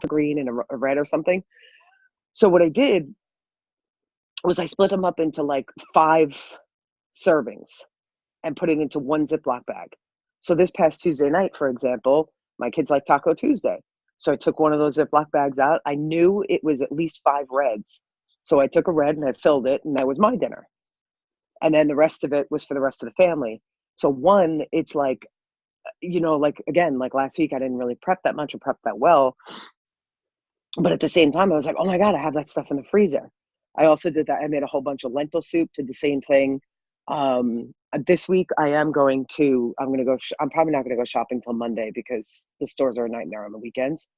green and a red or something. So what I did was I split them up into like 5 servings and put it into one Ziploc bag. So this past Tuesday night, for example, my kids like Taco Tuesday. So I took one of those Ziploc bags out. I knew it was at least 5 reds. So I took a red and I filled it, and that was my dinner. And then the rest of it was for the rest of the family. So one, it's like, like again, like last week, I didn't really prep that much or prep that well. But at the same time, I was like, oh my God, I have that stuff in the freezer. I also did that. I made a whole bunch of lentil soup, did the same thing. This week I'm going to go, I'm probably not going to go shopping till Monday because the stores are a nightmare on the weekends.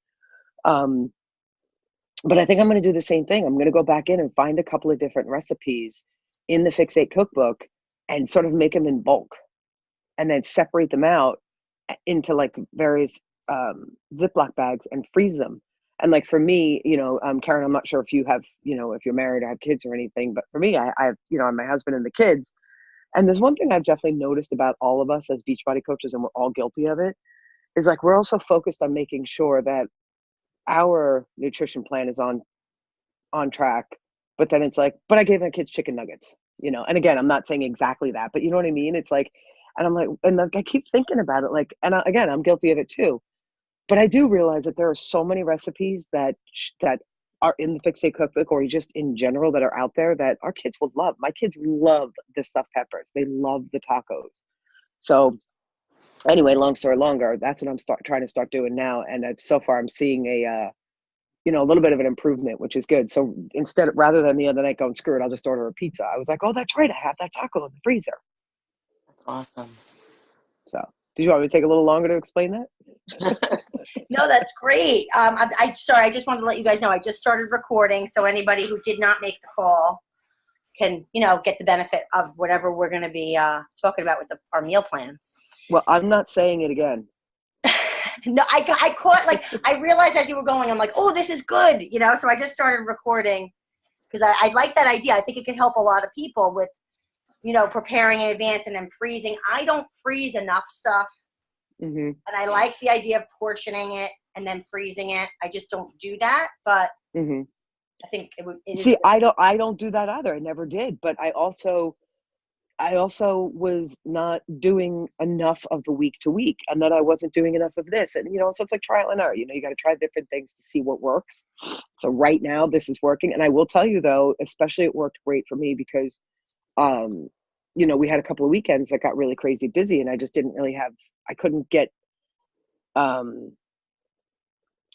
But I think I'm going to do the same thing. I'm going to go back in and find a couple of different recipes in the Fix8 cookbook and sort of make them in bulk and then separate them out into like various Ziploc bags and freeze them. And like for me, Karen, I'm not sure if you have, if you're married or have kids or anything, but for me, I have, my husband and the kids. And there's one thing I've definitely noticed about all of us as Beachbody coaches, and we're all guilty of it, is like we're also focused on making sure that our nutrition plan is on track. But then it's like, but I gave my kids chicken nuggets, and again, I'm not saying exactly that, but you know what I mean? It's like, and I'm like, and like, I keep thinking about it, like, and again, I'm guilty of it too. But I do realize that there are so many recipes that are in the Fix8 cookbook, or just in general that are out there that our kids will love. My kids love the stuffed peppers. They love the tacos. So anyway, long story longer, that's what I'm trying to start doing now. And so far I'm seeing a little bit of an improvement, which is good. So rather than the other night going, screw it, I'll just order a pizza, I was like, oh, that's right, I have that taco in the freezer. That's awesome. So did you want me to take a little longer to explain that? No, that's great. Sorry, I just wanted to let you guys know I just started recording, so anybody who did not make the call can, get the benefit of whatever we're going to be talking about with our meal plans. Well, I'm not saying it again. No, I caught, like, I realized as you were going, I'm like, oh, this is good, so I just started recording because I like that idea. I think it could help a lot of people with, preparing in advance and then freezing. I don't freeze enough stuff. Mm-hmm. And I like the idea of portioning it and then freezing it. I just don't do that, but mm-hmm. I think See, I don't do that either. I never did, but I also was not doing enough of the week to week, and then I wasn't doing enough of this, and so it's like trial and error. You got to try different things to see what works. So right now this is working, and I will tell you though, especially it worked great for me because we had a couple of weekends that got really crazy busy, and I just didn't really I couldn't get I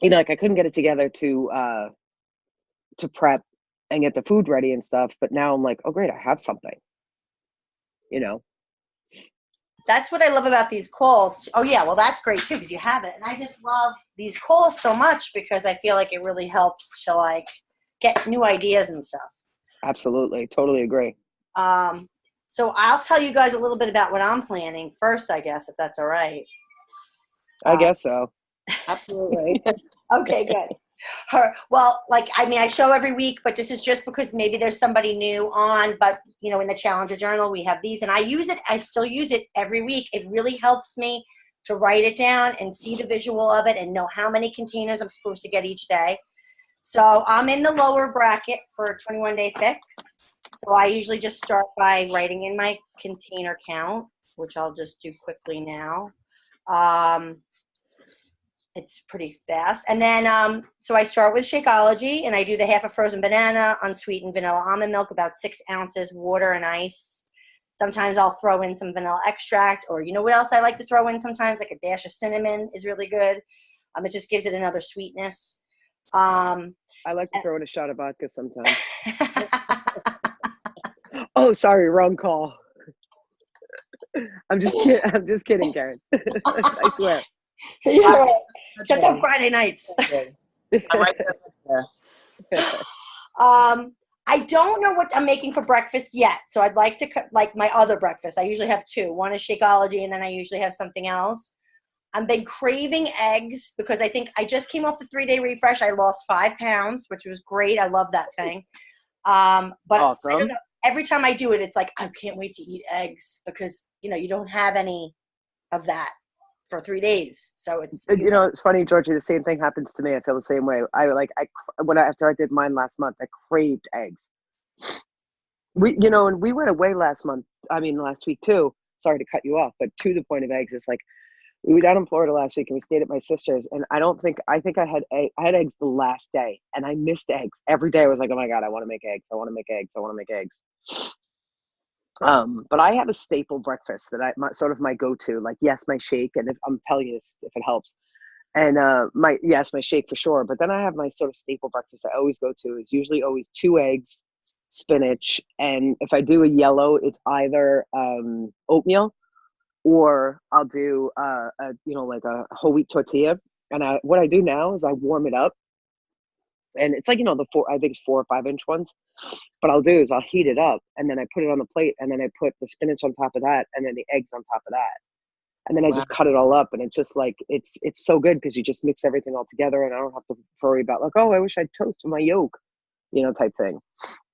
couldn't get it together to prep and get the food ready and stuff. But now I'm like, oh great, I have something. That's what I love about these calls. Oh yeah, well that's great too because you have it, and I just love these calls so much because I feel like it really helps to like get new ideas and stuff. Absolutely, totally agree. So I'll tell you guys a little bit about what I'm planning first, I guess, if that's all right. I guess so. Absolutely. Okay, good. Well, I show every week, but this is just because maybe there's somebody new on, but in the Challenger Journal, we have these and I still use it every week. It really helps me to write it down and see the visual of it and know how many containers I'm supposed to get each day. So I'm in the lower bracket for 21-day fix. So I usually just start by writing in my container count, which I'll just do quickly now. It's pretty fast. And then, so I start with Shakeology, and I do the half a frozen banana, unsweetened vanilla almond milk, about 6 ounces, water and ice. Sometimes I'll throw in some vanilla extract, or you know what else I like to throw in sometimes? Like a dash of cinnamon is really good. It just gives it another sweetness. I like to throw in a shot of vodka sometimes. Oh, sorry, wrong call. I'm just kidding, Karen. I swear. Yeah, check out Friday nights. I don't know what I'm making for breakfast yet, so I'd like to like my other breakfast. I usually have 2. One is Shakeology, and then I usually have something else. I've been craving eggs because I think I just came off the 3-day refresh. I lost 5 pounds, which was great. I love that thing. But awesome. I don't know. Every time I do it, it's like I can't wait to eat eggs because you don't have any of that. for 3 days. So it's, You know, it's funny, Georgie. The same thing happens to me. I feel the same way. After I did mine last month, I craved eggs. And we went away last week too. Sorry to cut you off, but to the point of eggs, it's like we were down in Florida last week and we stayed at my sister's, and I had eggs the last day, and I missed eggs every day. I was like, oh my god, I want to make eggs. I want to make eggs. I want to make eggs. But I have a staple breakfast that sort of my go-to. Like, yes, my shake, and if I'm telling you this, if it helps, and my shake for sure. But then I have my sort of staple breakfast I always go to is usually always 2 eggs, spinach, and if I do a yellow, it's either oatmeal, or I'll do like a whole wheat tortilla. And what I do now is I warm it up, and it's like I think it's 4 or 5 inch ones. What I'll do is I'll heat it up, and then I put it on the plate, and then I put the spinach on top of that, and then the eggs on top of that, and then I just cut it all up, and it's just like it's so good because you just mix everything all together, and I don't have to worry about like, oh, I wish I'd toasted my yolk, type thing.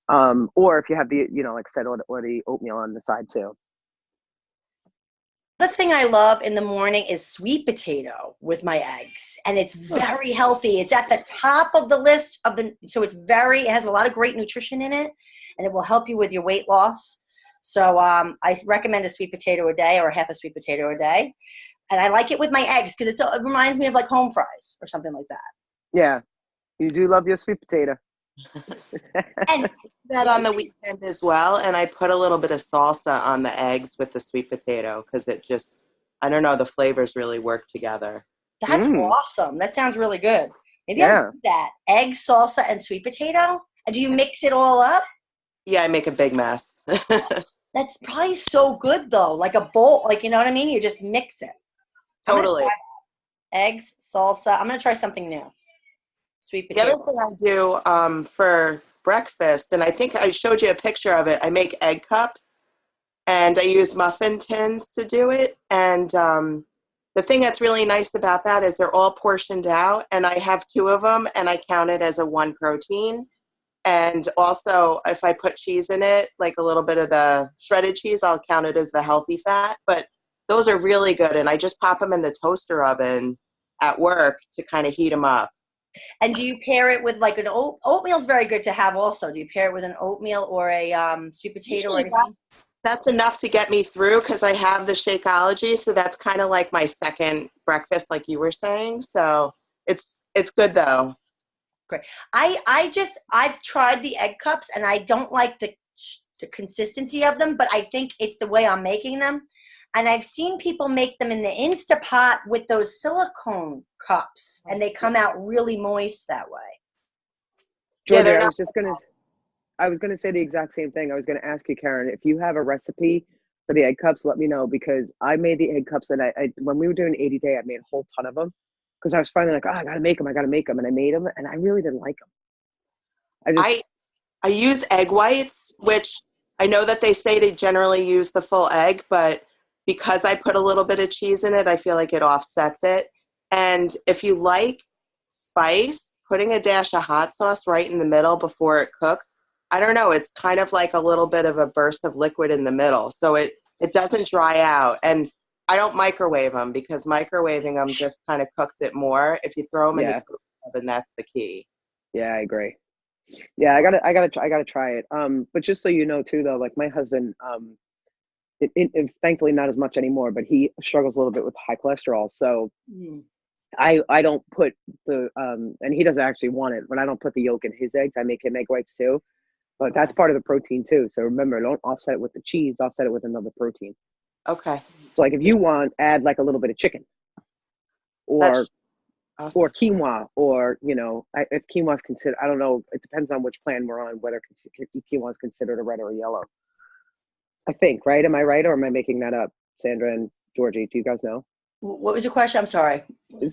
Or if you have the like I said, or the oatmeal on the side too. the thing I love in the morning is sweet potato with my eggs, and it's very healthy. It's at the top of the list so it has a lot of great nutrition in it, and it will help you with your weight loss. So I recommend a sweet potato a day or half a sweet potato a day. And I like it with my eggs because it reminds me of like home fries or something like that. Yeah, you do love your sweet potato. And that on the weekend as well, and I put a little bit of salsa on the eggs with the sweet potato because it just, I don't know, the flavors really work together. that's awesome. That sounds really good. Maybe I'll do that. Egg, salsa, and sweet potato. And do you mix it all up? Yeah, I make a big mess. That's probably so good though. Like a bowl, like, you know what I mean? You just mix it. Totally. Eggs, salsa. I'm going to try something new. Sweet potato. The other thing I do for breakfast, and I think I showed you a picture of it, I make egg cups, and I use muffin tins to do it. And the thing that's really nice about that is they're all portioned out, and I have 2 of them, and I count it as a 1 protein. And also, if I put cheese in it, like a little bit of the shredded cheese, I'll count it as the healthy fat. But those are really good, and I just pop them in the toaster oven at work to kind of heat them up. And do you pair it with like an oatmeal's very good to have also. Do you pair it with an oatmeal or a sweet potato or anything? That's enough to get me through because I have the Shakeology, so that's kind of like my second breakfast, like you were saying. So it's good though. Great. I've tried the egg cups and I don't like the consistency of them, but I think it's the way I'm making them. And I've seen people make them in the Instapot with those silicone cups, and they come out really moist that way. Georgia, I was gonna say the exact same thing. I was gonna ask you, Karen, if you have a recipe for the egg cups, let me know, because I made the egg cups, and I when we were doing 80 day, I made a whole ton of them because I was finally like, oh, I gotta make them, and I made them, and I really didn't like them. I use egg whites, which I know that they say to generally use the full egg, but because I put a little bit of cheese in it, I feel like it offsets it. And if you like spice, putting a dash of hot sauce right in the middle before it cooks, I don't know, it's kind of like a little bit of a burst of liquid in the middle. So it doesn't dry out. And I don't microwave them because microwaving them just kind of cooks it more. If you throw them in the toaster oven, that's the key. Yeah, I agree. Yeah, I gotta try it. But just so you know too, though, like my husband, thankfully not as much anymore, but he struggles a little bit with high cholesterol. So I don't put the and he doesn't actually want it, but I don't put the yolk in his eggs. I make him egg whites too, but that's part of the protein too. So remember, don't offset it with the cheese, offset it with another protein. Okay. So like if you want, add like a little bit of chicken or awesome. or quinoa, or if quinoa is considered, I don't know, it depends on which plan we're on, whether quinoa is considered a red or a yellow. I think, right? Am I right, or am I making that up? Sandra and Georgie, do you guys know? What was your question? I'm sorry.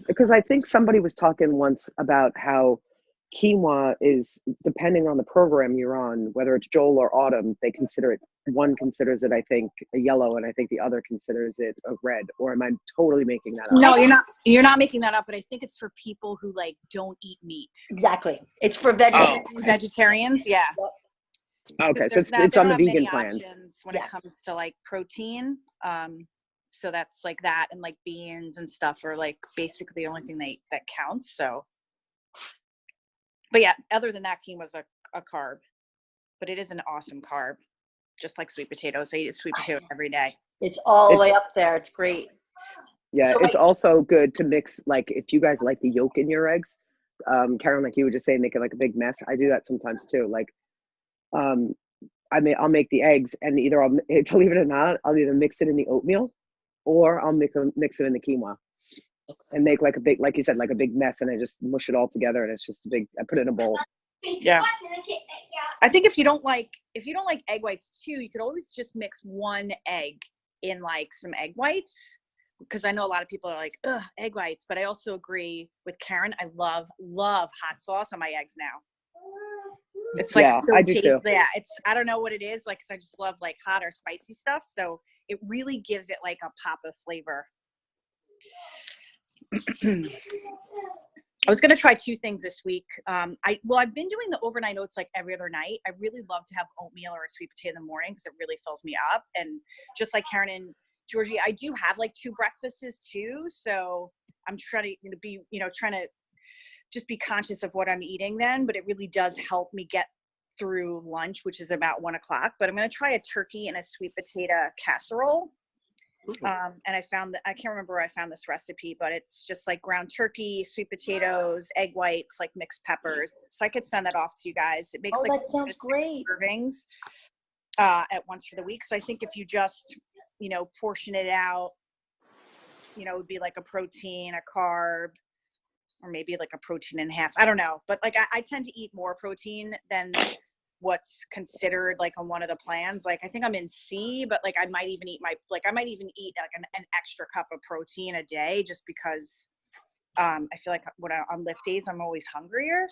Because I think somebody was talking once about how quinoa is, depending on the program you're on, whether it's Joel or Autumn, they consider it, one considers it, I think, a yellow, and I think the other considers it a red. Or am I totally making that up? No, you're not making that up, but I think it's for people who like don't eat meat. Exactly. It's for vegetarians. Yeah. Okay, so it's on the vegan plans. When it comes to like protein, So that's like that, and like beans and stuff are like basically the only thing that counts. So, but yeah, other than that, quinoa's a carb, but it is an awesome carb, just like sweet potatoes. I eat a sweet potato every day. It's all the It's way up there. It's great. Yeah, So it's wait, also good to mix, like if you guys like the yolk in your eggs, Karen, like you would just say, make it like a big mess. I do that sometimes too. Like, um, I'll make the eggs and either believe it or not, I'll either mix it in the oatmeal or I'll mix it in the quinoa and make like a big, like you said, like a big mess, and I just mush it all together and it's just a big. I put it in a bowl. Yeah. I think if you don't like egg whites too, you could always just mix one egg in like some egg whites, because I know a lot of people are like, ugh, egg whites, but I also agree with Karen. I love hot sauce on my eggs now. It's like Yeah, so I do tasty. too. Yeah, I don't know what it is, like, 'cause I just love like hot or spicy stuff, so it really gives it like a pop of flavor. I was gonna try two things this week. I've been doing the overnight oats like every other night. I really love to have oatmeal or a sweet potato in the morning because it really fills me up. And just like Karen and Georgie, I do have like two breakfasts too. So I'm trying to trying to just be conscious of what I'm eating then. But it really does help me get through lunch, which is about 1 o'clock. But I'm gonna try a turkey and a sweet potato casserole. And I can't remember where I found this recipe, but it's just like ground turkey, sweet potatoes, egg whites, like mixed peppers. So I could send that off to you guys. It makes like that sounds great. servings at once for the week. So I think if you just, portion it out, it would be like a protein, a carb, or maybe like a protein and a half. I don't know. But like I tend to eat more protein than what's considered like on one of the plans. Like I think I'm in C, but like I might even eat like an extra cup of protein a day, just because I feel like on lift days I'm always hungrier.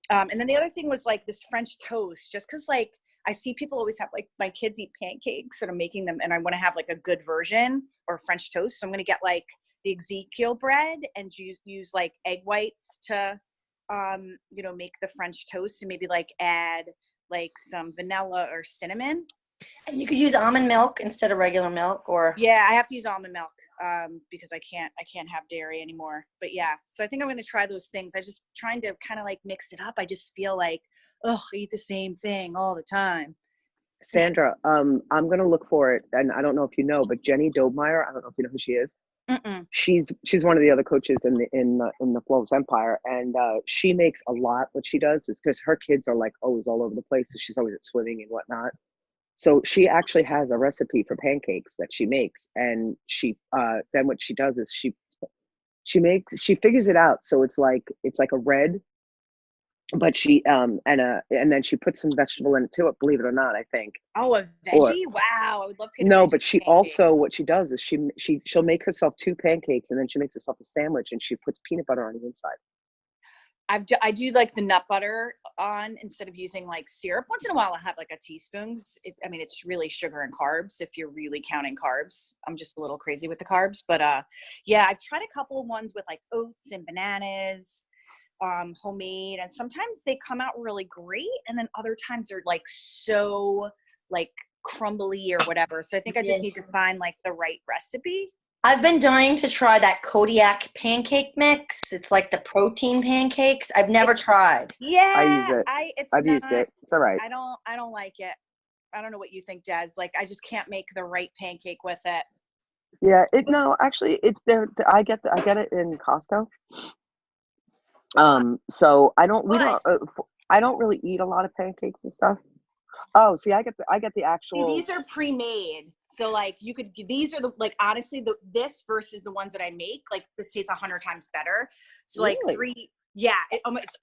And then the other thing was like this French toast, just because like I see people always have, like, my kids eat pancakes and I'm making them, and I want to have like a good version or French toast. So I'm going to get like the Ezekiel bread and use like egg whites to make the French toast, and maybe like add like some vanilla or cinnamon. And you could use almond milk instead of regular milk, or Yeah, I have to use almond milk because I can't have dairy anymore. But yeah, so I think I'm going to try those things. I just trying to kind of like mix it up. I just feel like, I eat the same thing all the time. Sandra, I'm gonna look for it, and I don't know if you know, but Jenny Dobmeyer, I don't know if you know who she is. Mm-mm. She's one of the other coaches in the Flawless Empire, and she makes a lot. What she does is, because her kids are like always all over the place, so she's always at swimming and whatnot. So she actually has a recipe for pancakes that she makes, and she then what she does is she figures it out, so it's like a red, but and then she puts some vegetable in it too. Believe it or not, I think. Oh, a Or veggie? Wow, I would love to get a no, veggie but she pancake. also, what she does is she'll make herself two pancakes, and then she makes herself a sandwich, and she puts peanut butter on the inside. I do like the nut butter on instead of using like syrup. Once in a while, I'll have like a teaspoon. It's really sugar and carbs if you're really counting carbs. I'm just a little crazy with the carbs, but yeah, I've tried a couple of ones with like oats and bananas, homemade, and sometimes they come out really great, and then other times they're like so like crumbly or whatever. So I think I just need to find like the right recipe. I've been dying to try that Kodiak pancake mix. It's like the protein pancakes. I've never tried. Yeah, I use it. I've used it. It's all right. I don't like it. I don't know what you think, Des. Like, I just can't make the right pancake with it. Yeah, actually, it's there. I get it in Costco. So I don't really eat a lot of pancakes and stuff. Oh, see, I get the actual. See, these are pre-made, so like these are the, like, honestly, this versus the ones that I make, like this tastes 100 times better. So like Really?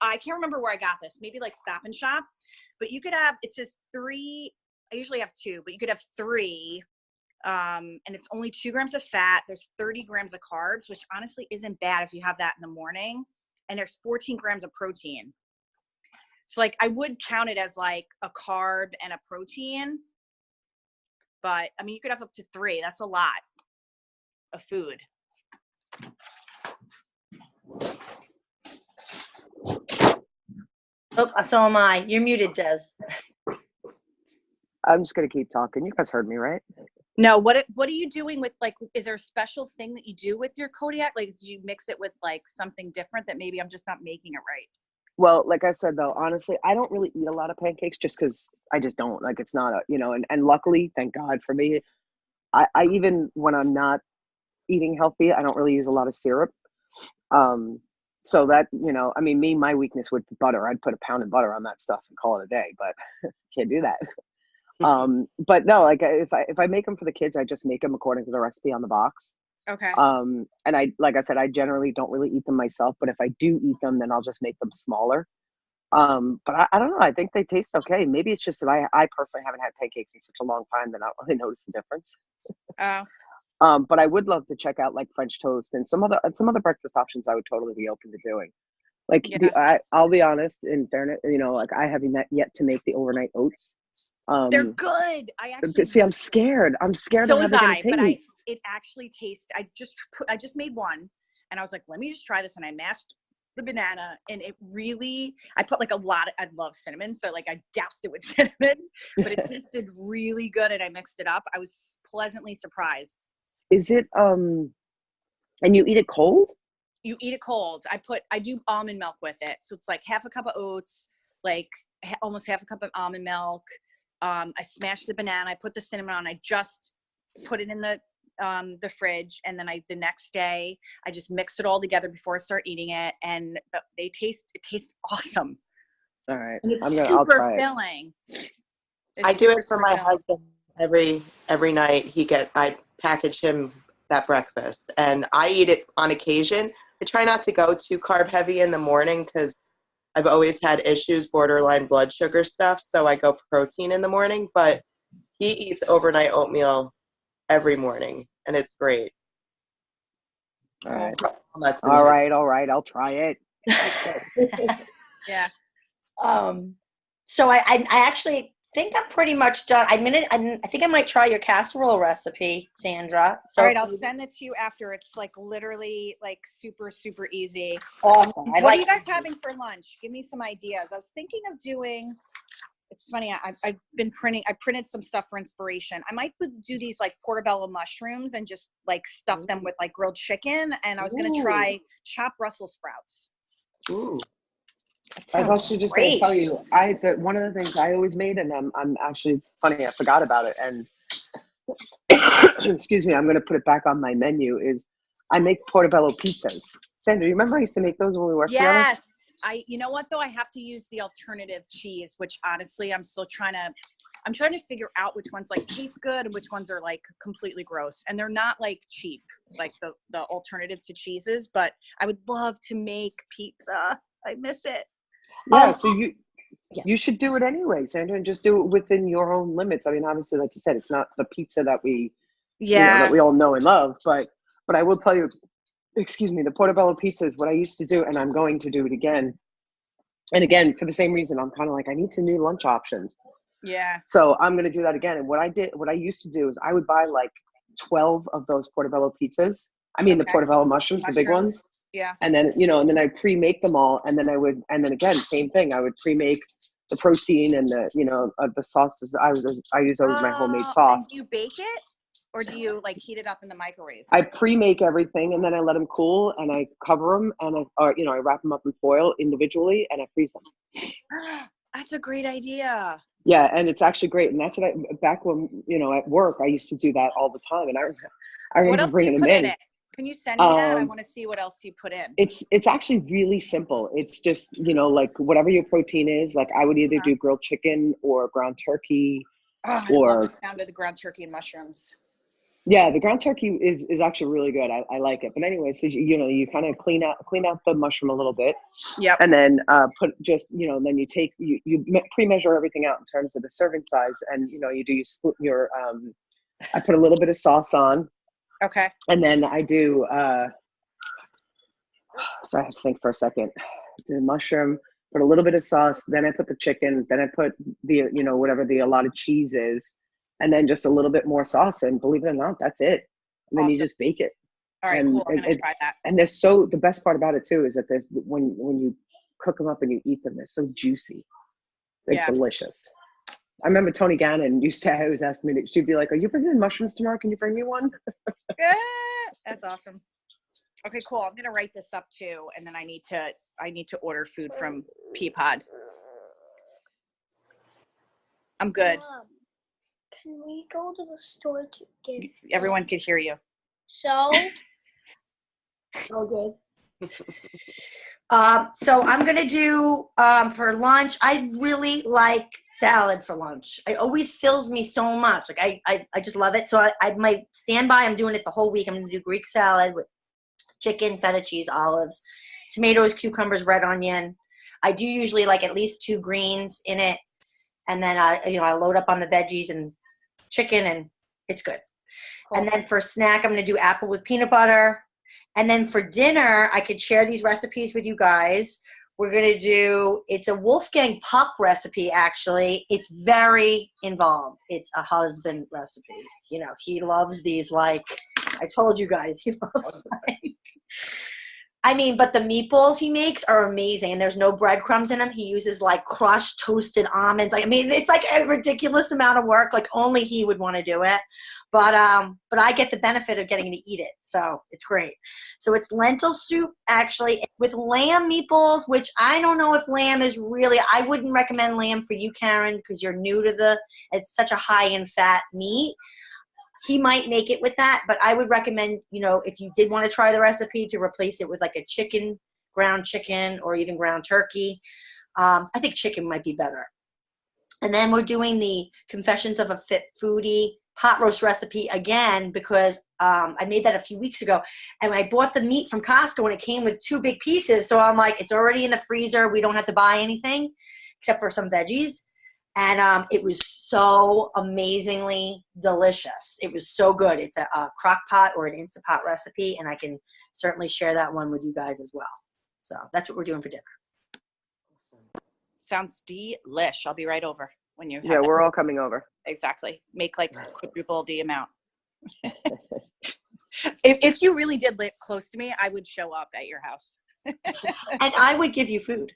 I can't remember where I got this. Maybe like Stop and Shop, but you could have, it says 3. I usually have 2, but you could have 3. And it's only 2 grams of fat. There's 30 grams of carbs, which honestly isn't bad if you have that in the morning. And there's 14 grams of protein. So like I would count it as like a carb and a protein, but I mean, you could have up to 3. That's a lot of food. Oh, so am I. You're muted, Des. I'm just gonna keep talking. You guys heard me, right? No, what are you doing with, like, is there a special thing that you do with your Kodiak? Like, do you mix it with like something different that maybe I'm just not making it right? Well, like I said, though, honestly, I don't really eat a lot of pancakes just because I just don't. Like, it's not a, and luckily, thank God for me, I even when I'm not eating healthy, I don't really use a lot of syrup. Um, so that, I mean, my weakness would be butter. I'd put a pound of butter on that stuff and call it a day, but can't do that. But no, like if I make them for the kids, I just make them according to the recipe on the box. Okay. And like I said, I generally don't really eat them myself, but if I do eat them, then I'll just make them smaller. But I don't know. I think they taste okay. Maybe it's just that I personally haven't had pancakes in such a long time that I don't really notice the difference. Oh. But I would love to check out like French toast and some other breakfast options I would totally be open to doing. Like Yeah. I'll be honest, in fairness, like I have yet to make the overnight oats. They're good. I actually See, I'm scared. I'm scared so of how was they're gonna I, taste. but it actually tastes. I just made one, and I was like, let me just try this, and I mashed the banana, and it really. I put like a lot. I love cinnamon, so like I doused it with cinnamon, but it tasted really good, and I mixed it up. I was pleasantly surprised. Is it and you eat it cold? You eat it cold. I do almond milk with it, so it's like half a cup of oats, like almost half a cup of almond milk. I smashed the banana. I put the cinnamon on. I just put it in the fridge, and then the next day I just mixed it all together before I start eating it, and it tastes awesome. All right, And it's I'll super try it. filling. I do it for my husband every night. I package him that breakfast, and I eat it on occasion. I try not to go too carb heavy in the morning because I've always had issues, borderline blood sugar stuff. So I go protein in the morning, but he eats overnight oatmeal every morning, and it's great. All right. That's All right. I'll try it. Yeah. So I actually think I'm pretty much done. I think I might try your casserole recipe, Sandra. So all right, I'll send it to you after. It's like literally like super, super easy. Awesome. What are you guys having for lunch? Give me some ideas. I was thinking of doing, it's funny, I printed some stuff for inspiration. I might do these like portobello mushrooms and just like stuff them with like grilled chicken. And I was going to try chopped Brussels sprouts. Ooh. I was actually just going to tell you, one of the things I always made, and I'm actually funny, I forgot about it, and excuse me, I'm going to put it back on my menu, is I make portobello pizzas. Sandra, you remember I used to make those when we worked together? Yes. You know what though? I have to use the alternative cheese, which honestly, I'm trying to figure out which ones like taste good and which ones are like completely gross. And they're not like cheap, like the alternative to cheeses, but I would love to make pizza. I miss it. Yeah, so you should do it anyway, Sandra, and just do it within your own limits. I mean, obviously, like you said, it's not the pizza that we that we all know and love, but I will tell you, excuse me, the portobello pizza is what I used to do, and I'm going to do it again. And again, for the same reason, I'm kind of like, I need some new lunch options. Yeah. So I'm going to do that again. And what I used to do is I would buy like 12 of those portobello pizzas. I mean, the portobello mushrooms, the big ones. Yeah. And then, and then I pre-make them all. And then again, same thing. I would pre-make the protein and the sauces. I use always my homemade sauce. Do you bake it or do you like heat it up in the microwave? I pre-make everything and then I let them cool and I cover them and I wrap them up in foil individually and I freeze them. That's a great idea. Yeah, and it's actually great. And that's what back when, at work, I used to do that all the time. And I remember what else bringing do you them put in. It? Can you send me that? I want to see what else you put in. It's actually really simple. It's just, like whatever your protein is, like I would either do grilled chicken or ground turkey. Oh, I love the sound of the ground turkey and mushrooms. Yeah, the ground turkey is actually really good. I like it. But anyway, so you kind of clean out the mushroom a little bit. Yep. And then put just then you take you pre-measure everything out in terms of the serving size, and you do your I put a little bit of sauce on. Okay. And then I do so I have to think for a second. The mushroom, put a little bit of sauce, then I put the chicken, then I put the whatever the allotted cheese is. And then just a little bit more sauce, and believe it or not, that's it. And then you just bake it. All right, cool. I'm gonna try that. And the best part about it too is that when you cook them up and you eat them, they're so juicy, delicious. I remember Tony Gannon used to always ask me, she'd be like, "Are you bringing in mushrooms tomorrow? Can you bring me one?" That's awesome. Okay, cool. I'm gonna write this up too, and then I need to order food from Peapod. I'm good. Mom, can we go to the store to get? Everyone could hear you. So. Oh, good. So I'm gonna do for lunch. I really like salad for lunch. It always fills me so much. Like I just love it. So I might stand by. I'm doing it the whole week. I'm gonna do Greek salad with chicken, feta cheese, olives, tomatoes, cucumbers, red onion. I do usually like at least 2 greens in it, and then I load up on the veggies and chicken, and it's good. Cool. And then for snack, I'm gonna do apple with peanut butter. And then for dinner, I could share these recipes with you guys. We're going to do, it's a Wolfgang Puck recipe, actually. It's very involved. It's a husband recipe. You know, he loves these, like, I told you guys, he loves, like, I mean, but the meatballs he makes are amazing, and there's no breadcrumbs in them. He uses, like, crushed toasted almonds. Like, I mean, it's like a ridiculous amount of work. Like, only he would want to do it. But I get the benefit of getting to eat it, so it's great. So it's lentil soup, actually, with lamb meatballs, which I don't know if lamb is really, I wouldn't recommend lamb for you, Karen, because you're new to it's such a high in fat meat. He might make it with that, but I would recommend, if you did want to try the recipe, to replace it with like a ground chicken, or even ground turkey. I think chicken might be better. And then we're doing the Confessions of a Fit Foodie pot roast recipe again, because I made that a few weeks ago, and I bought the meat from Costco and it came with 2 big pieces. So I'm like, it's already in the freezer. We don't have to buy anything except for some veggies. And it was so amazingly delicious. It was so good. It's a crock pot or an Instant Pot recipe, and I can certainly share that one with you guys as well. So that's what we're doing for dinner. Sounds delish. I'll be right over when you have Yeah, that. we're all coming over. Exactly. Make like quadruple the amount. If you really did live close to me, I would show up at your house. And I would give you food.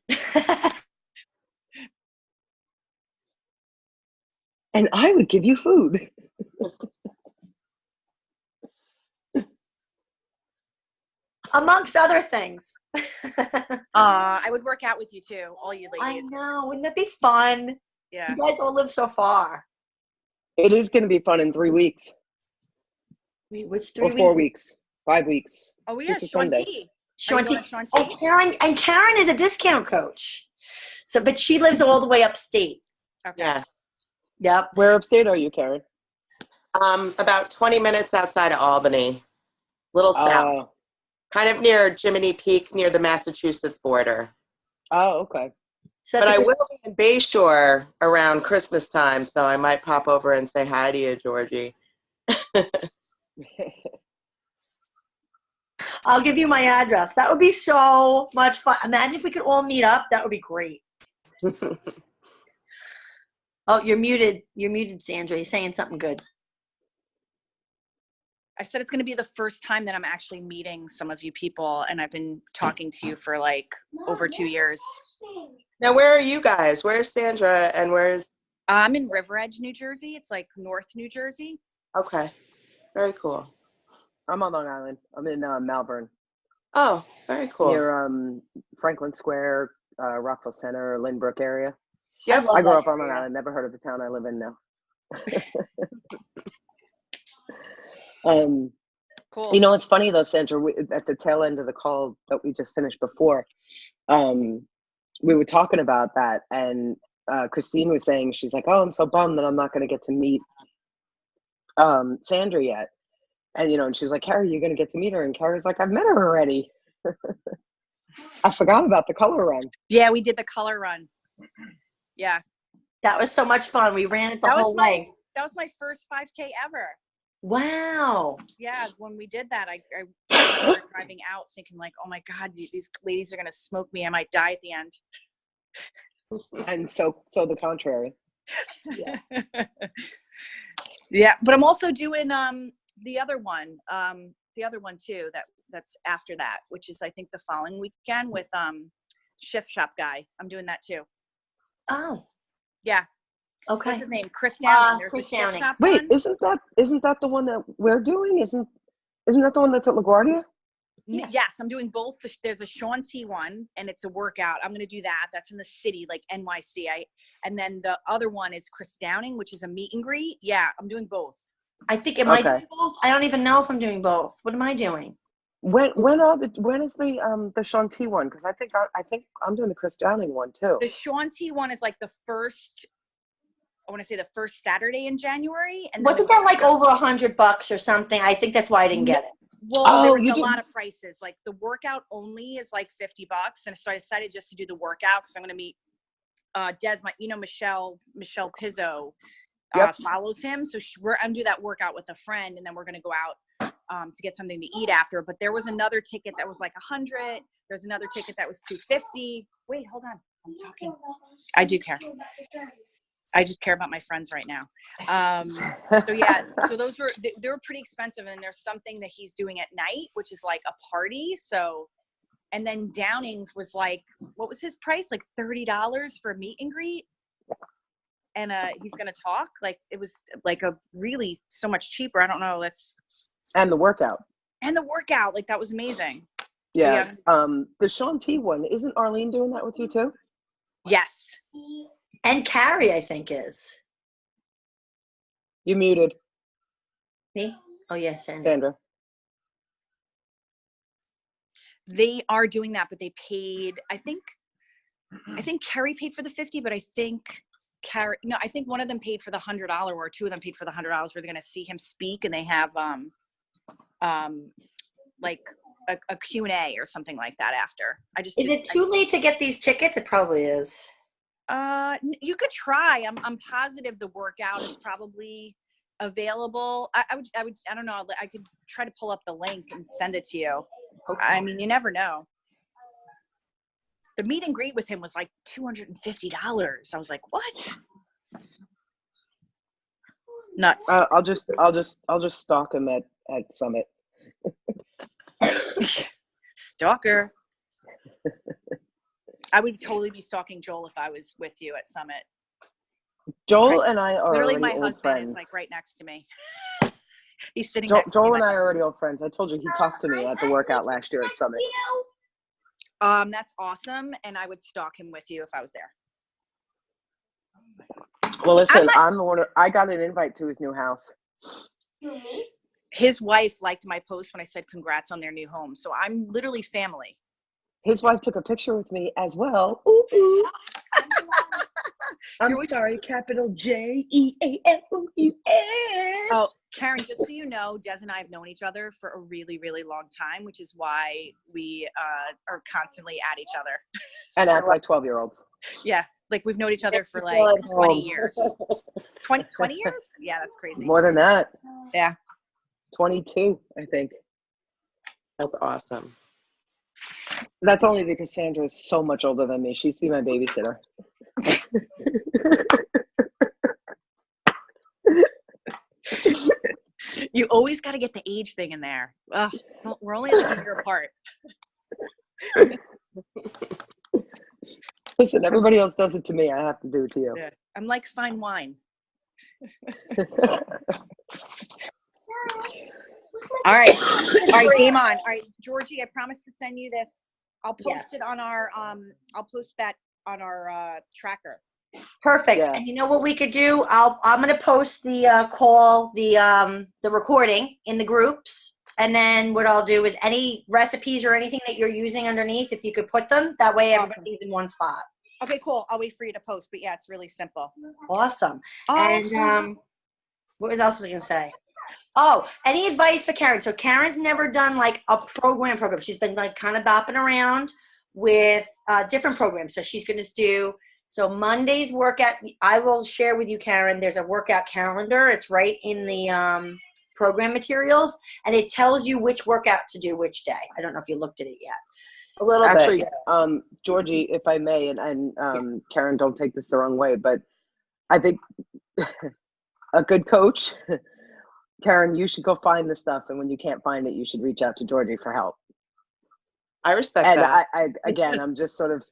And I would give you food. Amongst other things. I would work out with you too, all you ladies. I know. Wouldn't that be fun? Yeah. You guys all live so far. It is going to be fun in 3 weeks. Wait, what's 3 Or weeks? 4 weeks. 5 weeks. Oh, yeah, Super Sunday. Shanti. And Karen is a discount coach. So, but she lives all the way upstate. Okay. Yes. Yep. Where upstate are you, Karen? About 20 minutes outside of Albany. Little south. Kind of near Jiminy Peak, near the Massachusetts border. Oh, okay. So But I will be in Bayshore around Christmas time, so I might pop over and say hi to you, Georgie. I'll give you my address. That would be so much fun. Imagine if we could all meet up. That would be great. Oh, you're muted. You're muted, Sandra. You're saying something good. I said it's going to be the first time that I'm actually meeting some of you people, and I've been talking to you for like over 2 years. Now, where are you guys? Where's Sandra and where's... I'm in River Edge, New Jersey. It's like North New Jersey. Okay. Very cool. I'm on Long Island. I'm in Malvern. Oh, very cool. Near Franklin Square, Rockville Center, Lynbrook area. Yep. I grew up on Long Island. Never heard of the town I live in now. Cool. You know, it's funny though, Sandra, at the tail end of the call that we just finished before, we were talking about that, and Christine was saying, she's like, oh, I'm so bummed that I'm not going to get to meet Sandra yet. And, and she was like, Carrie, you're going to get to meet her. And Carrie's like, I've met her already. I forgot about the color run. Yeah, we did the color run. Yeah. That was so much fun. We ran it the whole way. That was my first 5K ever. Wow. Yeah, when we did that, I remember driving out thinking like, oh my God, these ladies are going to smoke me. I might die at the end. And so the contrary. Yeah. Yeah, but I'm also doing the other one too, that's after that, which is I think the following weekend with Shift Shop guy. I'm doing that too. Oh. Yeah. Okay. What's his name? Chris Downing. There's Chris a chip Downing. shop Wait, one. isn't that the one that we're doing? Isn't that the one that's at LaGuardia? Yeah. Yes, I'm doing both. There's a Shaun T one, and it's a workout. I'm going to do that. That's in the city, like NYC. And then the other one is Chris Downing, which is a meet and greet. Yeah, I'm doing both. I think it might Okay. be both. I don't even know if I'm doing both. What am I doing? When is the Shaun T one? Because I think I'm doing the Chris Downing one too. The Shaun T one is like the first, I want to say the first Saturday in January. And then Wasn't that like over $100 or something? I think that's why I didn't get it. Well, there Oh, was you a did- lot of prices. Like the workout only is like $50, and so I decided just to do the workout because I'm going to meet Des. Michelle Pizzo Yep. follows him, so I'm gonna do that workout with a friend, and then we're gonna go out to get something to eat after. But there was another ticket that was like $100. There's another ticket that was $250. Wait, hold on. I'm talking. I do care. I just care about my friends right now. So yeah, so those they were pretty expensive, and there's something that he's doing at night, which is like a party. So, and then Downing's was like, what was his price? Like $30 for a meet and greet, and he's gonna talk. Like it was like a really so much cheaper. I don't know. And the workout. And the workout, like that was amazing. Yeah. So, The Shaun T one, isn't Arlene doing that with you too? yes. And Carrie, I think, is. You muted, Me? Oh, yeah, Sandra. Sandra. They are doing that, but they paid, I think Carrie paid for the 50, but I think I think one of them paid for the $100, or two of them paid for the $100 where they're going to see him speak, and they have like a Q&A or something like that after. Is it too late to get these tickets? It probably is. You could try. I'm positive the workout is probably available. I don't know. I could try to pull up the link and send it to you. Okay. I mean, you never know. The meet and greet with him was like $250. I was like, what? Nuts. I'll just stalk him at Summit. Stalker. I would totally be stalking Joel if I was with you at Summit. Joel and I are Literally, already my old husband friends. is like right next to me. He's sitting next to Joel me. and I are already old friends. I told you he talked to me at the workout last year at Summit. That's awesome, and I would stalk him with you if I was there. Well, listen, I'm the one. I got an invite to his new house. His wife liked my post when I said congrats on their new home, so I'm literally family. His wife took a picture with me as well. Ooh, ooh. I'm You're sorry, capital JEALOUS. Oh, Karen, just so you know, Des and I have known each other for a really, really long time, which is why we are constantly at each other. And act like 12-year-olds. Yeah, like we've known each other for like Well, at 20 home. years. 20 years? Yeah, that's crazy. More than that. Yeah. 22, I think. That's awesome. That's only because Sandra is so much older than me. She used to be my babysitter. You always got to get the age thing in there. Ugh, so we're only like a year apart. Listen, everybody else does it to me. I have to do it to you. Yeah. I'm like fine wine. All right, game on. All right, Georgie, I promise to send you this. I'll post it on our I'll post that on our tracker. Perfect. Yeah. And you know what we could do? I'm gonna post the call, the recording in the groups, and then what I'll do is any recipes or anything that you're using underneath, if you could put them, that way everybody's in one spot. Okay, cool. I'll wait for you to post. But yeah, it's really simple. Awesome. Awesome. And what else was I gonna say? Oh, any advice for Karen? So Karen's never done like a program. She's been like kind of bopping around with different programs. So she's gonna do. So Monday's workout, I will share with you, Karen, there's a workout calendar. It's right in the program materials, and it tells you which workout to do which day. I don't know if you looked at it yet. A little Actually, bit. Georgie, if I may, and Karen, don't take this the wrong way, but I think a good coach, Karen, you should go find the stuff, and when you can't find it, you should reach out to Georgie for help. I respect And that. again, I'm just sort of,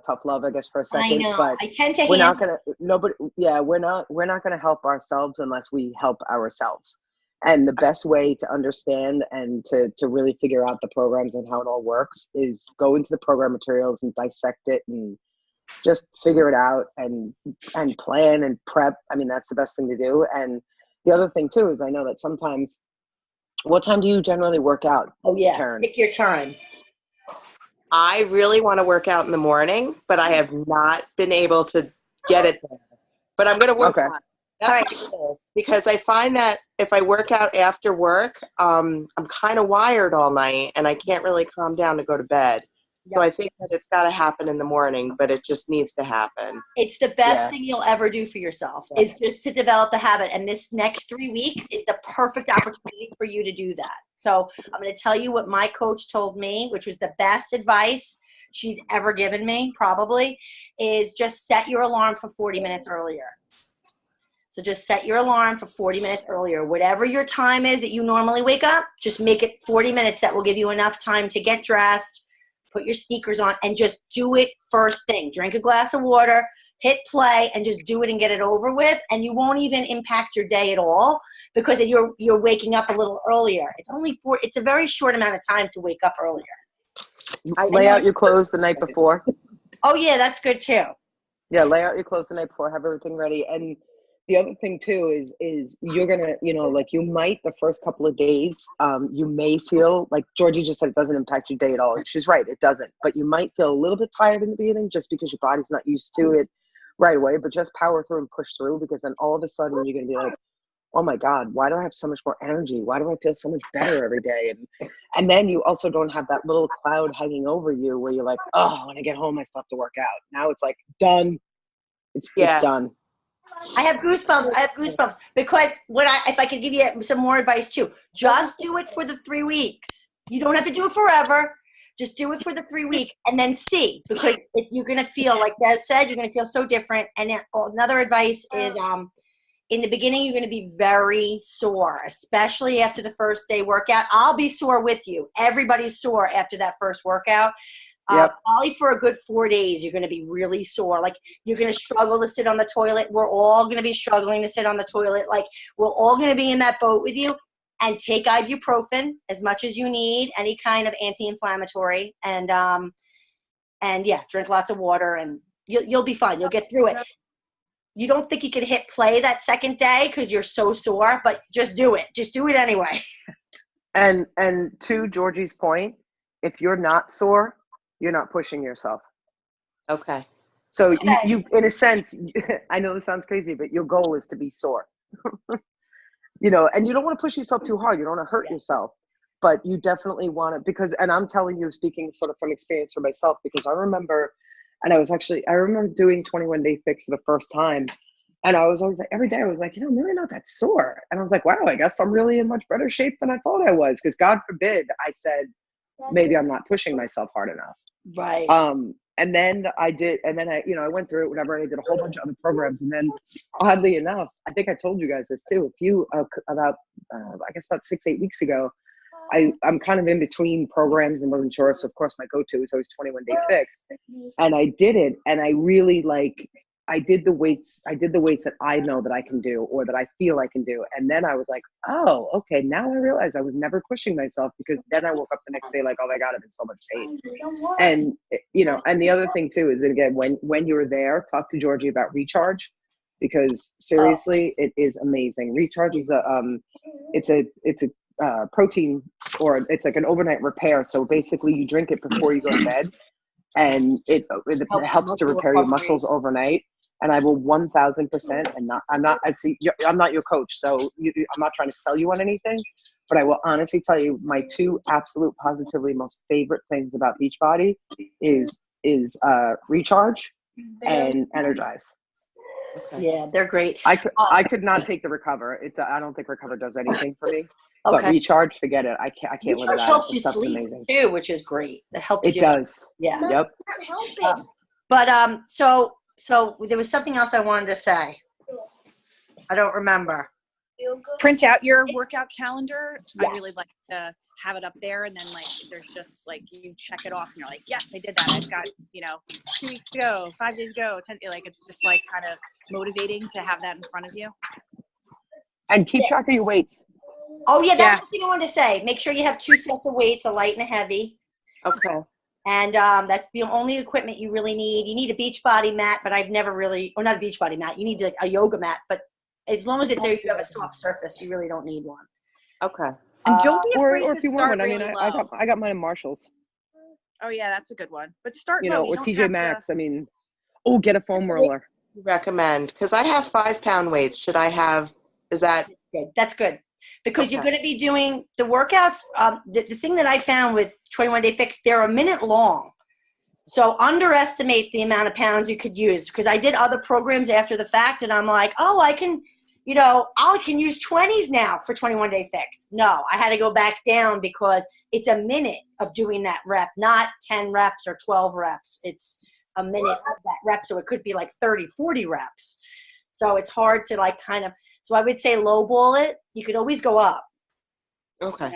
tough love, I guess, for a I second. know. But I tend to we're not handle. gonna. Nobody. Yeah, we're not gonna help ourselves unless we help ourselves. And the best way to understand and to really figure out the programs and how it all works is go into the program materials and dissect it and just figure it out and plan and prep. I mean, that's the best thing to do. And the other thing too is I know that sometimes. What time do you generally work out, Oh yeah, Karen? pick your time. I really want to work out in the morning, but I have not been able to get it there. But I'm going to work Okay. on it. That's my goal. Because I find that if I work out after work, I'm kind of wired all night and I can't really calm down to go to bed. So I think that it's got to happen in the morning, but it just needs to happen. It's the best Yeah. thing you'll ever do for yourself is just to develop the habit. And this next 3 weeks is the perfect opportunity for you to do that. So I'm going to tell you what my coach told me, which was the best advice she's ever given me, probably, is just set your alarm for 40 minutes earlier. So just set your alarm for 40 minutes earlier. Whatever your time is that you normally wake up, just make it 40 minutes. That will give you enough time to get dressed, put your sneakers on, and just do it first thing. Drink a glass of water, hit play, and just do it and get it over with. And you won't even impact your day at all because you're waking up a little earlier. It's a very short amount of time to wake up earlier. Lay out your clothes the night before. Oh yeah, that's good too. Yeah, lay out your clothes the night before, have everything ready. And the other thing too is you're gonna, like you might the first couple of days, you may feel like Georgie just said it doesn't impact your day at all. And she's right, it doesn't. But you might feel a little bit tired in the beginning just because your body's not used to it right away. But just power through and push through, because then all of a sudden you're gonna be like, oh my God, why do I have so much more energy? Why do I feel so much better every day? And then you also don't have that little cloud hanging over you where you're like, oh, when I get home, I still have to work out. Now it's like done. It's done. I have goosebumps because if I could give you some more advice too, just do it for the 3 weeks. You don't have to do it forever. Just do it for the 3 weeks and then see, because you're going to feel, like Des said, you're going to feel so different. And another advice is, in the beginning, you're going to be very sore, especially after the first day workout. I'll be sore with you. Everybody's sore after that first workout. Probably for a good 4 days, you're going to be really sore. Like, you're going to struggle to sit on the toilet. We're all going to be struggling to sit on the toilet. Like, we're all going to be in that boat with you. And take ibuprofen as much as you need, any kind of anti-inflammatory, and drink lots of water, and you'll be fine. You'll get through it. You don't think you could hit play that second day because you're so sore, but just do it. Just do it anyway. And to Georgie's point, if you're not sore, you're not pushing yourself. Okay. So you in a sense, I know this sounds crazy, but your goal is to be sore. And you don't want to push yourself too hard. You don't want to hurt yourself, but you definitely want to, and I'm telling you, speaking sort of from experience for myself, because I remember doing 21 Day Fix for the first time. And I was always like, every day I was like, I'm really not that sore. And I was like, wow, I guess I'm really in much better shape than I thought I was. Because God forbid I said, maybe I'm not pushing myself hard enough. Right. And then I did, and then I went through it, whatever, and I did a whole bunch of other programs. And then oddly enough, I think I told you guys this too, about 6-8 weeks ago, I'm kind of in between programs and wasn't sure. So of course my go-to is always 21 Day Fix. And I did it. And I really I did the weights that I know that I can do, or that I feel I can do. And then I was like, oh, okay. Now I realize I was never pushing myself, because then I woke up the next day like, oh my God, I'm in so much pain. And, and the other thing too, is that again, when you're there, talk to Georgie about Recharge, because seriously, it is amazing. Recharge is it's a protein, or it's like an overnight repair. So basically you drink it before you go to bed, and it helps to repair your muscles overnight. And I will 1000%, and I'm not your coach, so I'm not trying to sell you on anything, but I will honestly tell you my two absolute positively most favorite things about Beachbody is Recharge and Energize. Yeah, they're great. I could not take the Recover. I don't think Recover does anything for me. Okay. But Recharge, forget it. I can't live without it. Recharge helps you sleep amazing too, which is great. It helps you. It does. Yeah. Yep. But so there was something else I wanted to say. I don't remember. Print out your workout calendar. Yes. I really like to have it up there, and then like there's just like you check it off and you're like, yes, I did that. I've got 2 weeks ago, 5 days ago, 10. Like it's just like kind of motivating to have that in front of you. And keep track of your weights. Oh yeah, Yeah. that's the thing I wanted to say. Make sure you have 2 sets of weights, a light and a heavy. Okay. And that's the only equipment you really need. You need a beach body mat, but I've never really, or not a beach body mat. You need a yoga mat, but as long as it's there, you have a soft surface. You really don't need one. Okay. And don't be Or afraid if to you want start one, I really mean, low. I got mine in Marshalls. Oh yeah, that's a good one. But start You low. know, You or don't TJ have Maxx. I mean, get a foam roller. Recommend, because I have 5-pound weights. Should I have? Is that Good. That's good. Because you're Okay. going to be doing the workouts. The thing that I found with 21 Day Fix, they're a minute long. So underestimate the amount of pounds you could use. Because I did other programs after the fact, and I'm like, oh, I can use 20s now for 21 Day Fix. No, I had to go back down because it's a minute of doing that rep, not 10 reps or 12 reps. It's a minute of that rep. So it could be like 30, 40 reps. So it's hard to like kind of, so I would say lowball it. You could always go up. okay?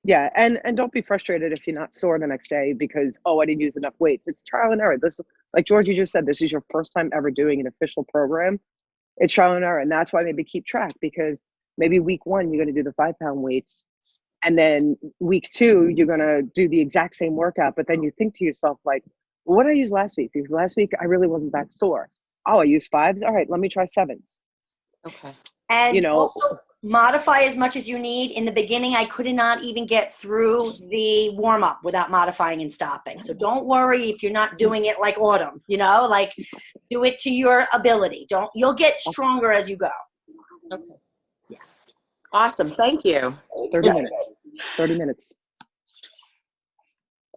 Yeah, and don't be frustrated if you're not sore the next day because, I didn't use enough weights. It's trial and error. This, like Georgie just said, this is your first time ever doing an official program. It's trial and error, and that's why maybe keep track, because maybe week 1 you're going to do the 5-pound weights, and then week 2 you're going to do the exact same workout, but then you think to yourself like, well, what did I use last week? Because last week I really wasn't that sore. Oh, I used 5s. All right, let me try 7s. Okay. And also modify as much as you need. In the beginning, I could not even get through the warm up without modifying and stopping. So don't worry if you're not doing it like Autumn, like do it to your ability. You'll get stronger as you go. Okay. Yeah. Awesome. Thank you. 30 minutes. 30 minutes.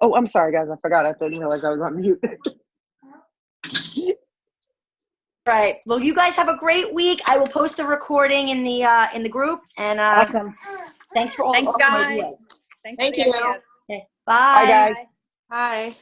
Oh, I'm sorry, guys. I forgot. I didn't realize I was on mute. Right. Well, you guys have a great week. I will post the recording in the group. And Awesome. Thanks for all Thanks, awesome guys. ideas. Thanks Thank for the you. ideas. Okay. Bye, guys. Hi.